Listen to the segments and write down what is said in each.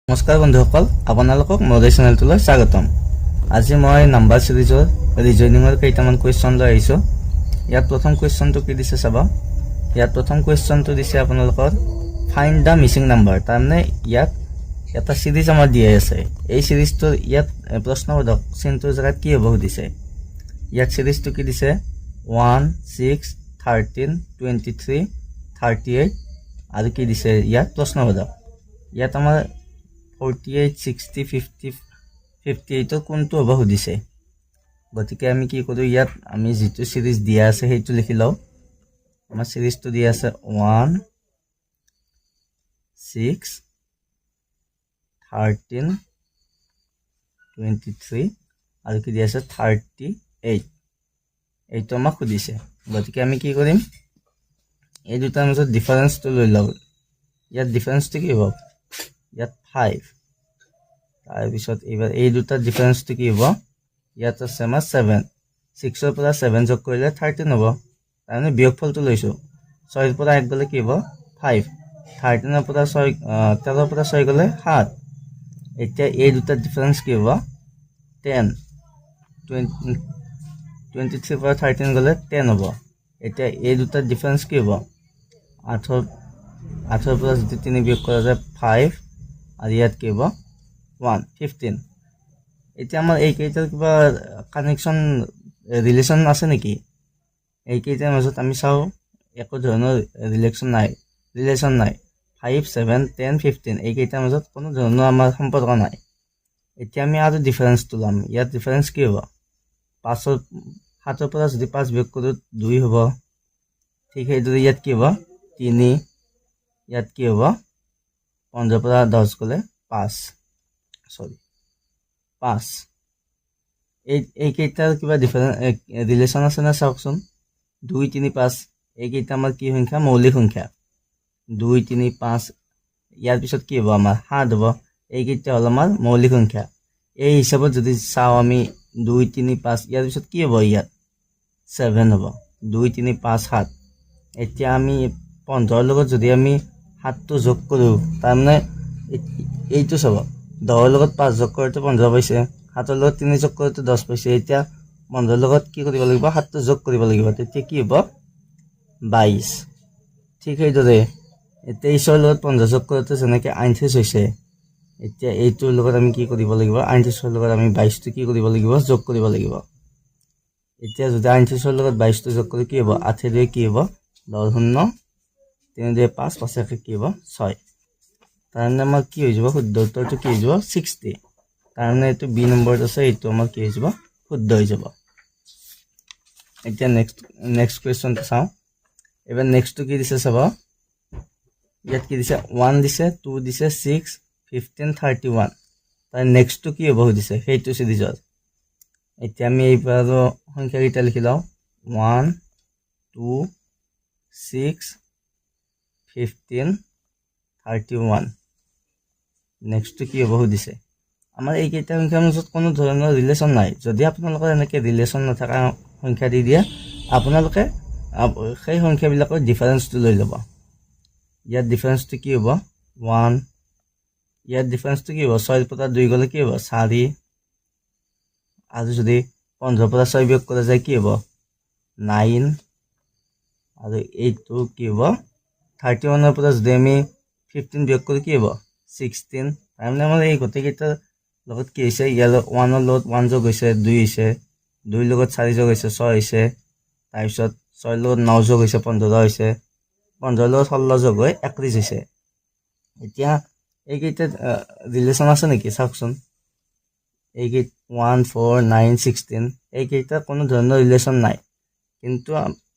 নমস্কাৰ বন্ধুসকল, আপোনালোকক মোৰ চেনেলটোলৈ স্বাগতম। আজি মই নাম্বাৰ সিৰিজৰ ৰিজনিঙৰ কেইটামান কুৱেশ্যন লৈ আহিছোঁ। ইয়াত প্ৰথম কুৱেশ্যনটো কি দিছে চাব। ইয়াত প্ৰথম কুৱেশ্যনটো দিছে আপোনালোকৰ ফাইণ্ড দ্য মিছিং নাম্বাৰ। তাৰমানে ইয়াত এটা সিৰিজ আমাৰ দিয়া আছে। এই সিৰিজটোৰ ইয়াত প্ৰশ্নবোধক চিনটোৰ জেগাত কি হ'ব সুধিছে। ইয়াত সিৰিজটো কি দিছে 1, 6, 13, 23, 38 আৰু কি দিছে ইয়াত প্ৰশ্নবোধক। ইয়াত আমাৰ 48, 60, 50, 58 কোনটো হ'ব সুধিছে। গতিকে আমি কি কৰোঁ, ইয়াত আমি যিটো সিৰিজ দিয়া আছে সেইটো লিখি লওঁ। আমাৰ সিৰিজটো দিয়া আছে 1, 6, 13, 23 আৰু কি দিয়া আছে 38। এইটো আমাক সুধিছে। গতিকে আমি কি কৰিম, এই দুটাৰ মাজত ডিফাৰেন্সটো লৈ লওঁ। ইয়াত ডিফাৰেন্সটো কি হ'ব, ইয়াত 5। তাৰপিছত এইবাৰ এই দুটাৰ ডিফাৰেন্সটো কি হ'ব, ইয়াত আছে আমাৰ 7। 6ৰ পৰা 7 যোগ কৰিলে 13 হ'ব। তাৰমানে বিয়োগফলটো লৈছোঁ। 6ৰ পৰা 1 গ'লে কি হ'ব 5। 13ৰ পৰা 6 13ৰ পৰা 6 গ'লে 7। এতিয়া এই দুটাৰ ডিফাৰেন্স কি হ'ব 10। 23ৰ পৰা 13 গ'লে 10 হ'ব। এতিয়া এই দুটাৰ ডিফাৰেন্স কি হ'ব 8ৰ পৰা যদি 3 বিয়োগ কৰা যায় 5 আৰু ইয়াত কি হ'ব 1, 15। এতিয়া আমাৰ এইকেইটাৰ কিবা কানেকশ্যন ৰিলেশ্যন আছে নেকি। এইকেইটাৰ মাজত আমি চাওঁ, একো ধৰণৰ ৰিলেশ্যন নাই। 5, 7, 10, 15 এইকেইটাৰ মাজত কোনো ধৰণৰ আমাৰ সম্পৰ্ক নাই। এতিয়া আমি আৰু ডিফাৰেন্সটো ল'ম। ইয়াত ডিফাৰেন্স কি হ'ব, 7ৰ পৰা যদি 5 বিয়োগ কৰোঁ 2 হ'ব। ঠিক সেইদৰে ইয়াত কি হ'ব 3। ইয়াত কি হ'ব 5ৰ পৰা 10 গ'লে 5। এইকেইটাৰ কিবা ৰিলেশ্যন আছে নে চাওকচোন। 2, 3, 5 এইকেইটা আমাৰ কি সংখ্যা, মৌলিক সংখ্যা। 2, 3, 5 ইয়াৰ পিছত কি হ'ব আমাৰ 7 হ'ব। এইকেইটা হ'ল আমাৰ মৌলিক সংখ্যা। এই হিচাপত যদি চাওঁ আমি 2, 3, 5 ইয়াৰ পিছত কি হ'ব, ইয়াত 7 হ'ব। 2, 3, 5, 7। এতিয়া আমি 15ৰ লগত যদি আমি 7টো যোগ কৰোঁ, তাৰমানে এইটো চাব, 10ৰ লগত 5 যোগ কৰোঁতে 15 পাইছে, 7ৰ লগত 3 যোগ কৰোঁতে 10 পাইছে। এতিয়া 15ৰ লগত কি কৰিব লাগিব, 7টো যোগ কৰিব লাগিব। তেতিয়া কি হ'ব 22। ঠিক সেইদৰে 23ৰ লগত 15 যোগ কৰোঁতে যেনেকৈ 38 হৈছে, এতিয়া এইটোৰ লগত আমি কি কৰিব লাগিব, 38ৰ লগত আমি 22টো কি কৰিব লাগিব, যোগ কৰিব লাগিব। এতিয়া যদি 38ৰ লগত 22টো যোগ কৰি কি হ'ব, 8 2 কি হ'ব 10, 0, 3 2 5, 5 1 কি হ'ব 6। তাৰমানে আমাৰ কি হৈ যাব, শুদ্ধ উত্তৰটো কি হৈ যাব 60। তাৰমানে এইটো বি নম্বৰত আছে, এইটো আমাৰ কি হৈ যাব শুদ্ধ হৈ যাব। এতিয়া নেক্সট কুৱেশ্যনটো চাওঁ। এবাৰ নেক্সটটো কি দিছে চাব। ইয়াত কি দিছে 1 দিছে, 2 দিছে, 6, 15, 31। তাৰ নেক্সটটো কি হ'ব সুধিছে, সেইটো চিৰিজৰ। এতিয়া আমি এইবাৰ সংখ্যাকেইটা লিখি লওঁ 1, 2, 6, 15, 31। নেক্সটটো কি হ'ব সুধিছে। আমাৰ এইকেইটা সংখ্যাৰ মাজত কোনো ধৰণৰ ৰিলেশ্যন নাই। যদি আপোনালোকৰ এনেকৈ ৰিলেশ্যন নথকা সংখ্যা দি দিয়ে, আপোনালোকে সেই সংখ্যাবিলাকৰ ডিফাৰেন্সটো লৈ ল'ব। ইয়াত ডিফাৰেন্সটো কি হ'ব 1। ইয়াত ডিফাৰেন্সটো কি হ'ব, 6ৰ পৰা 2 গ'লে কি হ'ব 4। আৰু যদি 15ৰ পৰা 6 বিয়োগ কৰা যায় কি হ'ব 9। আৰু এইটো কি হ'ব 31ৰ পৰা যদি আমি 15 বিয়োগ কৰি কি হ'ব 16। তাৰমানে আমাৰ এই গোটেইকেইটাৰ লগত কি হৈছে, ইয়াৰ 1ৰ লগত 1 যোগ হৈছে 2 হৈছে, 2ৰ লগত 4 যোগ হৈছে 6 হৈছে, তাৰপিছত 6ৰ লগত 9 যোগ হৈছে 15 হৈছে, 15ৰ লগত 16 যোগ হৈ 21 হৈছে। এতিয়া এইকেইটাত ৰিলেশ্যন আছে নেকি চাওকচোন। 1, 4, 9, 16 এইকেইটাৰ কোনো ধৰণৰ ৰিলেশ্যন নাই। কিন্তু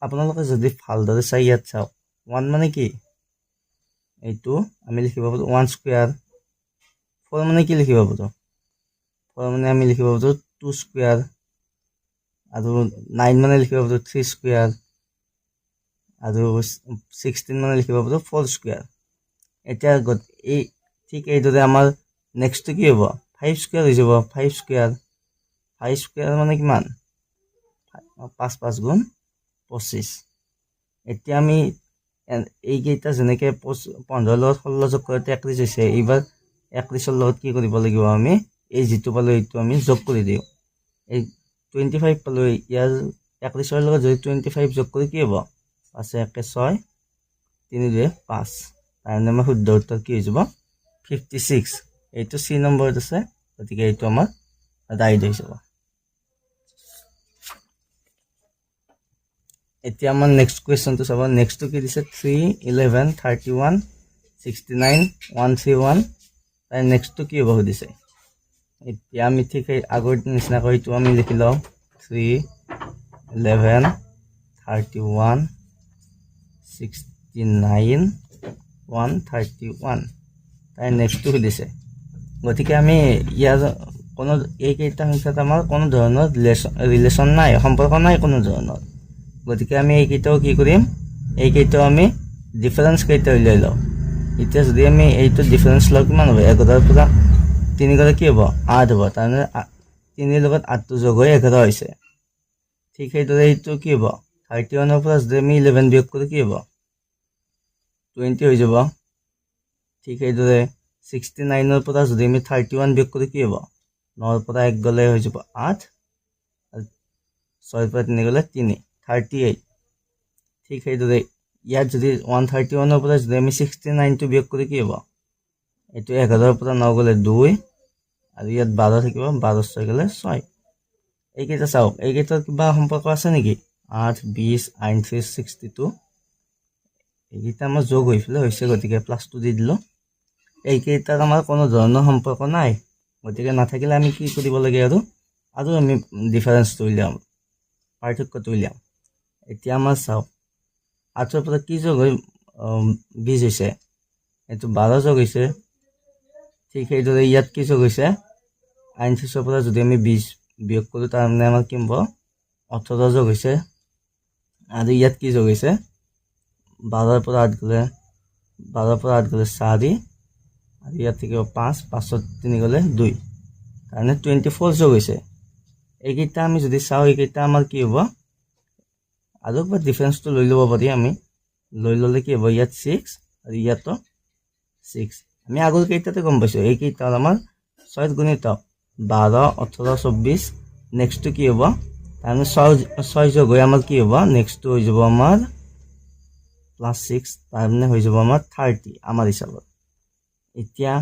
আপোনালোকে যদি ভালদৰে চাই ইয়াত চাওক, 1 মানে কি, এইটো আমি লিখিব পাৰোঁ 1 স্কুৱেৰ। 4 মানে কি লিখিব পাৰোঁ, 4 মানে আমি লিখিব পাৰোঁ 2 স্কুৱেৰ। আৰু 9 মানে লিখিব পাৰোঁ 3 স্কুৱেৰ। আৰু 16 মানে লিখিব পাৰোঁ 4 স্কুৱেৰ। এতিয়া এই ঠিক এইদৰে আমাৰ নেক্সটটো কি হ'ব 5 স্কুৱেৰ হৈ যাব। 5 স্কুৱেৰ, 5 স্কুৱেৰ মানে কিমান 5 5 গুণ 25। এতিয়া আমি এইকেইটা যেনেকৈ 15ৰ লগত 16 যোগ কৰোঁতে 21 হৈছে, এইবাৰ 31 লগত কি কৰিব লাগিব আমি এই যেটো পালো এইটো আমি যোগ কৰি দিও এই 25 পালো ইয়াৰ 31 লগত যদি 25 যোগ কৰি কি হ'ব 5 1 6 3 2 5 তাৰমানে আমাৰ শুদ্ধ উত্তৰ কি হৈ যাব 56 এইটো সি নম্বৰত আছে গতিকে এইটো আমাৰ ৰাইট হৈ যাব এতিয়া আমাৰ নেক্সট কোৱেশ্চনটো চাব নেক্সটটো কি দিছে 3 11 31 69 131 তাই নেক্সটটো কি হ'ব দিছে এতিয়া আমি ঠিক আগৰ নিচিনা কৰি তো আমি লিখি লও 3 11 31 69 131 তাই নেক্সটটো দিছে গতিকে আমি ইয়াৰ কোনো এই কেইটা সংখ্যাত আমাৰ কোনো ধৰণৰ ৰিলেশন নাই সম্পৰ্ক নাই কোনো ধৰণৰ গতিকে আমি এই কেইটাও কি কৰিম এই কেইটাও আমি ডিফারেন্স কেইটা উলিয়াই লও এতিয়া যদি আমি এইটো ডিফারেন্স লও কিমান হ'ব 11 পৰা 3 গলে কি হ'ব 8 হ'ব তাৰমানে 3 লগত 8 টো যোগ হৈ 11 হৈছে ঠিক সেইদৰে এইটো কি হ'ব 31 পৰা যদি আমি 11 বিয়োগ কৰি কি হ'ব 20 হৈ যাব ঠিক সেইদৰে 69 পৰা যদি আমি 31 বিয়োগ কৰি কি হ'ব 9 পৰা 1 গলে হৈ যাব 8 6 পৰা 3 গলে 3 38 ঠিক সেইদৰে ইয়াত যদি 131 পৰা যদি আমি 69 টো বিয়োগ কৰি কি হ'ব এটো 11 পৰা 9 গলে 2 আৰু ইয়াত 12 থাকিব 12 6 গলে 6 এই কেইটা চাওক এই কেইটাৰ কিবা সম্পৰ্ক আছে নেকি 8 20 31 62 এই কেইটা আমাৰ যোগ হৈ ফেলে হৈছে গতিকে প্লাসটো দি দিলো এই কেইটাৰ আমাৰ কোনো ধৰণৰ সম্পৰ্ক নাই গতিকে নাথাকিলে আমি কি কৰিব লাগে আৰু আমি ডিফাৰেন্সটো উলিয়াম পাৰ্থক্যটো উলিয়াম এতিয়া আমাৰ চাওক 8 পৰা কি যোগ হৈ 20 হৈছে এটো 12 যোগ হৈছে ঠিক সেইদৰে ইয়াত কি যোগ হৈছে 39 পৰা যদি আমি 20 বিয়োগ কৰো তাৰ মানে আমাৰ কি হ'ব 18 যোগ হৈছে আৰু ইয়াত কি যোগ হৈছে 12 পৰা 8 গলে 4 আৰু ইয়াত থাকিব 5 5 3 গলে 2 তাৰমানে 24 যোগ হৈছে এইকেইটা আমি যদি চাও এইকেইটা আমাৰ কি হ'ব আৰু বা ডিফাৰেন্সটো লৈ লব পাৰি আমি লৈ ললে কি হ'ব ইয়াত 6 আৰু ইয়াতো 6 আমি আগৰ কেইটাতে গম পাইছো এই কেইটা আমাৰ 6 গুণিত 12 18 24 নেক্সটটো কি হ'ব তাৰমানে 6 যোগ হৈ আমাৰ কি হ'ব নেক্সটটো হৈ যাব আমাৰ +6 তাৰমানে হৈ যাব আমাৰ 30 আমাৰ হিচাপত এতিয়া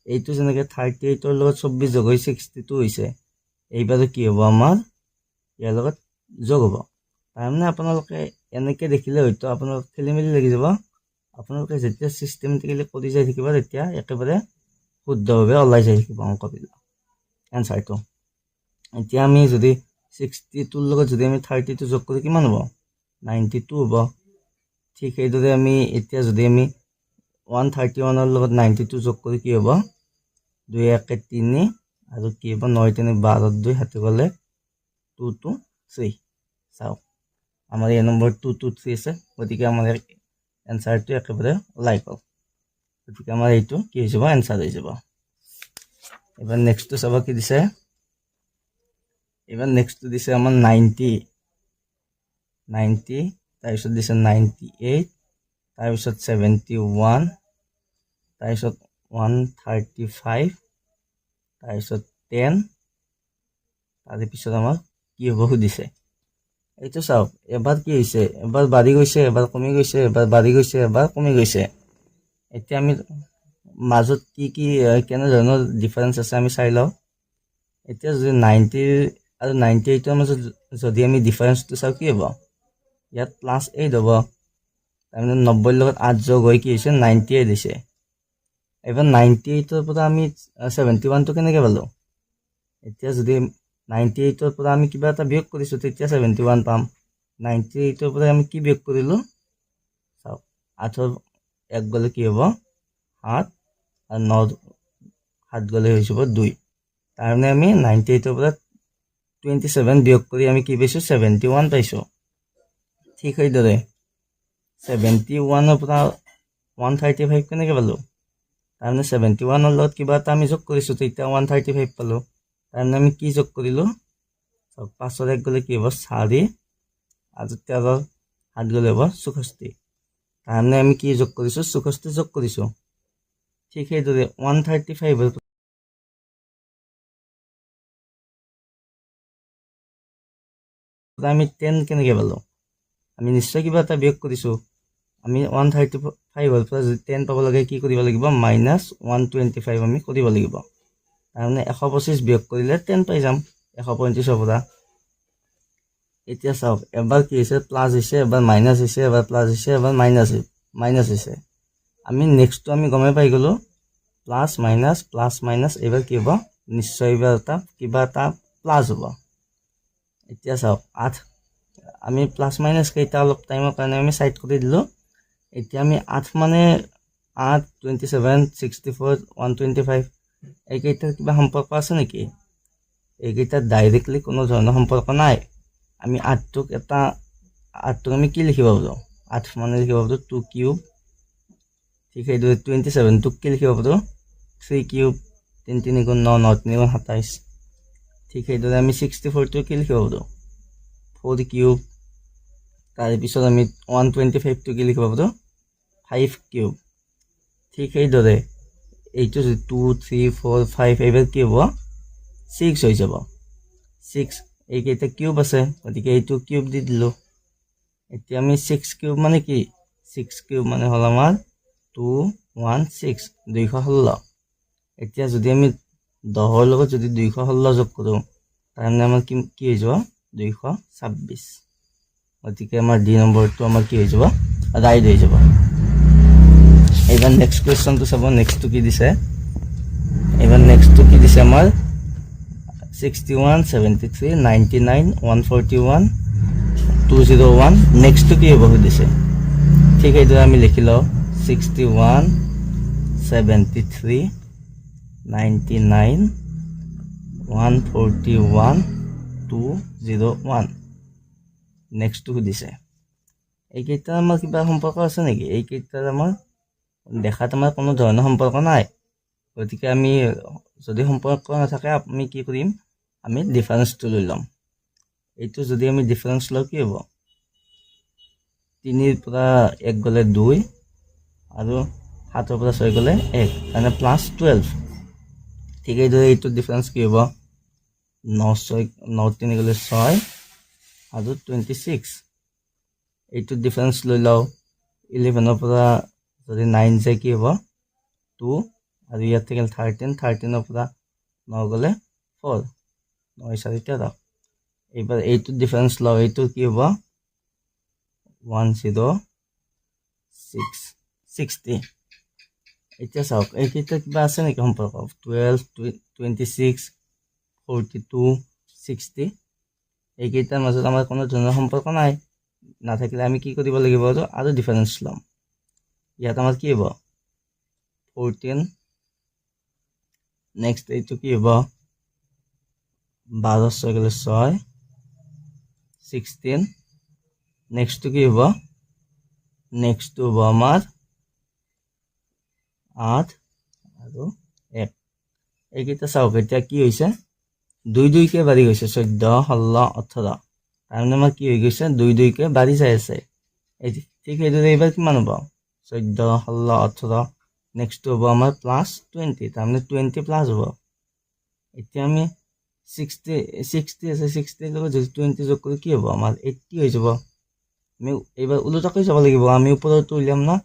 এইটো যেনেকৈ 38 ৰ লগত 24 যোগ হৈ 62 হৈছে এইবাৰ কি হ'ব আমাৰ ইয়াৰ লগত যোগ হ'ব তাৰমানে আপোনালোকে এনেকৈ দেখিলে হয়তো আপোনালোক খেলিমেলি লাগি যাব আপোনালোকে যেতিয়া সিস্টেমেটিক্যালি কৰি যাই থাকিব তেতিয়া একেবাৰে শুদ্ধভাৱে ওলাই যাই থাকিব অংকবিলাক এনসাৰটো এতিয়া আমি যদি 62 ৰ লগত যদি আমি 32 যোগ কৰি কিমান হ'ব 92 হ'ব ঠিক সেইদৰে আমি এতিয়া যদি আমি 131 ৰ লগত 92 যোগ কৰি কি হ'ব 2 1 3 আৰু কি হ'ব 9 3 12 2 হাতে গলে 2 2 3 চাও আমাৰ এই নম্বৰ 2 2 3 আছে গতিকে আমাৰ এনসাৰটো একেবাৰে ওলাই গ'ল গতিকে আমাৰ এইটো কি হৈ যাব এনসাৰ হৈ যাব এবাৰ নেক্সটটো চাব কি দিছে এবাৰ নেক্সটটো দিছে আমাৰ 90 তাৰপিছত দিছে 98 তাৰপিছত 71 তাৰপিছত 135 তাৰপিছত 10 তাৰপিছত আমাৰ কি হ'ব সুধিছে এইটো চাওক এবাৰ কি হৈছে এবাৰ বাঢ়ি গৈছে এবাৰ কমি গৈছে এবাৰ বাঢ়ি গৈছে এবাৰ কমি গৈছে এতিয়া আমি মাজত কি কেনে ধৰণৰ ডিফাৰেন্স আছে আমি চাই লও এতিয়া যদি 90 আৰু 98 ৰ মাজত যদি আমি ডিফাৰেন্সটো চাও কি হ'ব ইয়াত +8 হ'ব তাৰমানে 90 ৰ লগত 8 যোগ হৈ কি হৈছে 98 হৈছে এবাৰ 98 ৰ পৰা আমি 71 টো কেনেকৈ পালো এতিয়া যদি 98 ৰ পৰা আমি কিবা এটা বিয়োগ কৰিছো তেতিয়া 71 পাম 98 ৰ পৰা আমি কি বিয়োগ কৰিলো চাও 8 ৰ 1 গলে কি হ'ব 7 আৰু 9 7 গলে হৈ যাব 2 তাৰমানে আমি 98 ৰ পৰা 27 বিয়োগ কৰি আমি কি পাইছো 71 পাইছো ঠিক সেইদৰে 71 ৰ পৰা 135 কেনেকৈ পালো তাৰমানে 71 ৰ লগত কিবা এটা আমি যোগ কৰিছো তেতিয়া 135 পালো তাৰমানে আমি কি যোগ কৰিলো 5 ৰ 1 গলে কি হ'ব 4 আৰু 13 7 গলে হ'ব 64 তাৰমানে আমি কি যোগ কৰিছো 64 যোগ কৰিছো ঠিক সেইদৰে 135 আমি 10 কেনেকৈ পালোঁ আমি নিশ্চয় কিবা এটা বিয়োগ কৰিছোঁ আমি 135 পৰা যদি 10 পাব লাগে কি কৰিব লাগিব -125 আমি কৰিব লাগিব তাৰমানে 125 বিয়োগ কৰিলে 10 পাই যাম 135 পৰা এতিয়া চাওক এবাৰ কি হৈছে প্লাস হৈছে এবাৰ মাইনাস হৈছে এবাৰ প্লাস হৈছে এবাৰ মাইনাস হৈছে আমি নেক্সটটো আমি গমে পাই গলো প্লাস মাইনাস এবাৰ কি হ'ব নিশ্চয় এবাৰ এটা কিবা এটা প্লাস হ'ব এতিয়া চাওক 8 আমি প্লাস মাইনাস কেইটা অলপ টাইমৰ কাৰণে আমি সাইড কৰি দিলো এতিয়া আমি 8 মানে 8 27 64 125 এইকেইটাৰ কিবা সম্পৰ্ক আছে নেকি এইকেইটা ডাইৰেক্টলি কোনো ধৰণৰ সম্পৰ্ক নাই আমি 8টোক আমি কি লিখিব পাৰো 8 মানে লিখিব পাৰো 2 কিউব ঠিক সেইদৰে 27 টোক কি লিখিব পাৰো 3 কিউব 3 3 গুণ 9 9 3 গুণ 27 ঠিক সেইদৰে আমি 64 টো কি লিখিব পাৰো 4 কিউব তাৰ পিছত আমি 125 টো কি লিখিব পাৰো 5 কিউব ঠিক সেইদৰে এইটো 2 3 4 5 এবাৰ কি হ'ব 6 হৈ যাব 6 এইকেইটা কিউব আছে গতিকে এইটো কিউব দি দিলো এতিয়া আমি 6 কিউব মানে কি 6 কিউব মানে হল আমাৰ 216 216 এতিয়া যদি আমি 10 ৰ লগত যদি 216 যোগ কৰো তাৰমানে আমাৰ কি হৈ যাব 226 গতিকে আমাৰ ডি নম্বৰটো আমাৰ কি হৈ যাব ৰাইট হৈ যাব এবাৰ নেক্সট কোৱেশ্চনটো চাব নেক্সটটো কি দিছে এবাৰ নেক্সটটো কি দিছে আমাৰ 61 73 99 141 201 নেক্সটটো কি হ'ব দিছে ঠিক এইদৰে আমি লিখি লও 61 73 99 141 201 নেক্সটটো দিছে এইকেইটা আমাৰ কিবা সম্পৰ্ক আছে নেকি এইকেইটাৰ আমাৰ দেখাত আমাৰ কোনো ধৰণৰ সম্পৰ্ক নাই গতিকে আমি যদি সম্পৰ্ক নাথাকে আমি কি কৰিম আমি ডিফাৰেন্সটো লৈ লম এইটো যদি আমি ডিফাৰেন্স লও কি হ'ব 3 ৰ পৰা 1 গলে 2 আৰু 7 ৰ পৰা 6 গলে 1 মানে +12 ঠিক এইদৰে এইটো ডিফাৰেন্স কি হ'ব 9 3 গলে 6 আৰু 26 এইটো ডিফাৰেন্স লৈ লও 11 ৰ পৰা যদি 9 যায় কি হ'ব 2 আৰু ইয়াত থাকিল 13 ৰ পৰা 9 গলে 4 9 4 13 এইবাৰ এইটো ডিফাৰেন্স লও এইটো কি হ'ব 106 এতিয়া চাওক এইকেইটা কিবা আছে নেকি সম্পৰ্ক 12 26 42 60 এইকেইটাৰ মাজত আমাৰ কোনো ধৰণৰ সম্পৰ্ক নাই নাথাকিলে আমি কি কৰিব লাগিব আৰু ডিফাৰেন্স লম ইয়াত আমাৰ কি হ'ব 14 নেক্সট এইটো কি হ'ব 12 6 গলে 6 16 নেক্সট কি হ'ব নেক্সট হ'ব আমাৰ 8 আৰু 1 এইকেইটা চাওক এতিয়া কি হৈছে 2 কে বাঢ়ি গৈছে 14 16 18 তাৰমানে আমাৰ কি হৈ গৈছে 2 কে বাঢ়ি যাই আছে ঠিক সেইদৰে এইবাৰ কিমান হ'ব 14 16 18 নেক্সট হ'ব আমাৰ +20 তাৰমানে 20 প্লাস হ'ব এতিয়া আমি 60 আছে 60 লগত যদি 20 যোগ কৰো কি হ'ব আমাৰ 80 হৈ যাব আমি এইবাৰ উলটাকৈ যাব লাগিব আমি ওপৰতো উলিয়াম না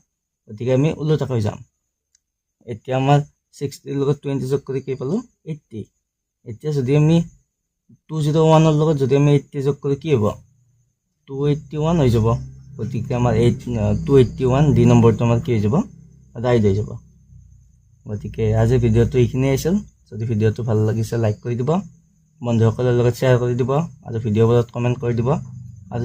গতিকে আমি উলটাকৈ যাম এতিয়া আমাৰ 60 লগত 20 যোগ কৰি কি পালো 80 এতিয়া যদি আমি 201 ৰ লগত যদি আমি 80 যোগ কৰি কি হ'ব 281 হৈ যাব গতিকে আমাৰ 281 ডি নম্বৰটো আমাৰ কি হৈ যাব ৰাইট হৈ যাব গতিকে আজি ভিডিঅ'টো এইখিনি আছিল যদি ভিডিঅ'টো ভাল লাগিছে লাইক কৰি দিব বন্ধুসকলৰ লগত শ্বেয়াৰ কৰি দিব আৰু ভিডিঅ'বোৰত কমেন্ট কৰি দিব আৰু